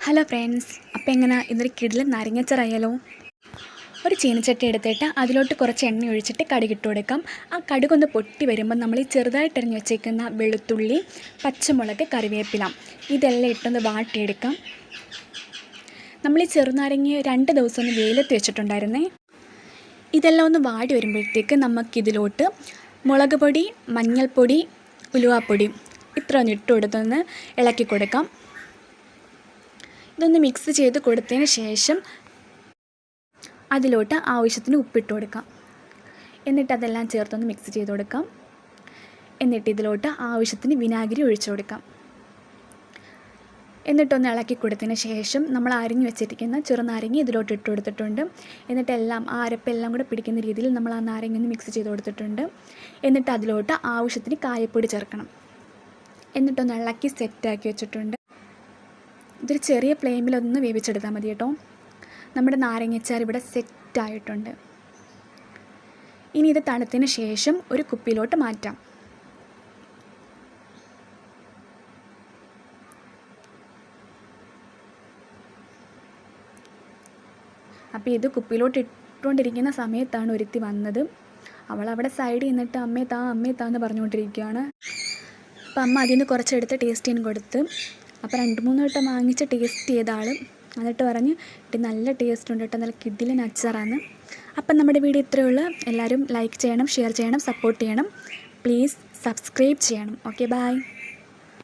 Hello friends, അപ്പോൾ എങ്ങനെ ഇന്നൊരു കിടിലൻ നാരങ്ങാച്ചാറായാലോ? ഒരു ചീനച്ചട്ടി എടുത്തിട്ട് അതിലോട്ട് കുറച്ച് എണ്ണ ഒഴിച്ചിട്ട് കടുകിട്ട് കൊടുക്കാം. ആ കടുകൊന്ന് പൊട്ടി വരുമ്പോൾ നമ്മൾ ഈ ചെറുതായിട്ട് അരിഞ്ഞ് വെച്ചേക്കുന്ന വെളുത്തുള്ളി, പച്ചമുളക്, കറിവേപ്പില ഇതെല്ലാം ഇട്ടൊന്ന് വാട്ടിയെടുക്കാം. നമ്മൾ ഈ ചെറുനാരങ്ങ 2 ദിവസം ഒന്ന് വെയിലത്ത് വെച്ചിട്ടുണ്ടായിരുന്നേ. ഇതെല്ലാം ഒന്ന് വാടി വരുമ്പോഴത്തേക്ക് നമുക്കിതിലോട്ട് മുളക് പൊടി, മഞ്ഞൾപ്പൊടി, ഉലുവാപ്പൊടി ഇത്ര ഒന്ന് ഇട്ട് കൊടുത്തൊന്ന് ഇളക്കി കൊടുക്കാം. ഇതൊന്ന് മിക്സ് ചെയ്ത് കൊടുത്തതിന് ശേഷം അതിലോട്ട് ആവശ്യത്തിന് ഉപ്പിട്ട് കൊടുക്കാം. എന്നിട്ട് അതെല്ലാം ചേർത്തൊന്ന് മിക്സ് ചെയ്ത് കൊടുക്കാം. എന്നിട്ട് ഇതിലോട്ട് ആവശ്യത്തിന് വിനാഗിരി ഒഴിച്ചു കൊടുക്കാം. എന്നിട്ടൊന്ന് ഇളക്കി കൊടുത്തതിന് ശേഷം നമ്മൾ അരിഞ്ഞു വെച്ചിരിക്കുന്ന ചെറുനാരങ്ങ ഇതിലോട്ട് ഇട്ട് കൊടുത്തിട്ടുണ്ട്. എന്നിട്ട് അരപ്പെല്ലാം കൂടെ പിടിക്കുന്ന രീതിയിൽ നമ്മൾ ആ നാരങ്ങ ഒന്ന് മിക്സ് ചെയ്ത് കൊടുത്തിട്ടുണ്ട്. എന്നിട്ട് അതിലോട്ട് ആവശ്യത്തിന് കായപ്പൊടി ചേർക്കണം. എന്നിട്ടൊന്ന് ഇളക്കി സെറ്റാക്കി വെച്ചിട്ടുണ്ട്. ഇതൊരു ചെറിയ ഫ്ലെയിമിലൊന്ന് വേവിച്ചെടുത്താൽ മതി കേട്ടോ. നമ്മുടെ നാരങ്ങച്ചാർ ഇവിടെ സെറ്റായിട്ടുണ്ട്. ഇനി ഇത് തണുത്തതിന് ശേഷം ഒരു കുപ്പിയിലോട്ട് മാറ്റാം. അപ്പോൾ ഇത് കുപ്പിയിലോട്ട് ഇട്ടുകൊണ്ടിരിക്കുന്ന സമയത്താണ് ഒരുത്തി വന്നത്. അവളവിടെ സൈഡിൽ നിന്നിട്ട് അമ്മേ താ എന്ന് പറഞ്ഞുകൊണ്ടിരിക്കുകയാണ്. അപ്പം അമ്മ അതിൽ നിന്ന് കുറച്ചെടുത്ത് ടേസ്റ്റ് ചെയ്യാൻ കൊടുത്ത്. അപ്പോൾ 2-3 വട്ടം വാങ്ങിച്ച് ടേസ്റ്റ് ചെയ്ത ആൾ എന്നിട്ട് പറഞ്ഞ് ഇത് നല്ല ടേസ്റ്റ് ഉണ്ട് കേട്ടോ, നല്ല കിടിലൻ അച്ചാറാണ്. അപ്പം നമ്മുടെ വീഡിയോ ഇത്രയേ ഉള്ളൂ. എല്ലാവരും ലൈക്ക് ചെയ്യണം, ഷെയർ ചെയ്യണം, സപ്പോർട്ട് ചെയ്യണം, പ്ലീസ് സബ്സ്ക്രൈബ് ചെയ്യണം. Okay, by.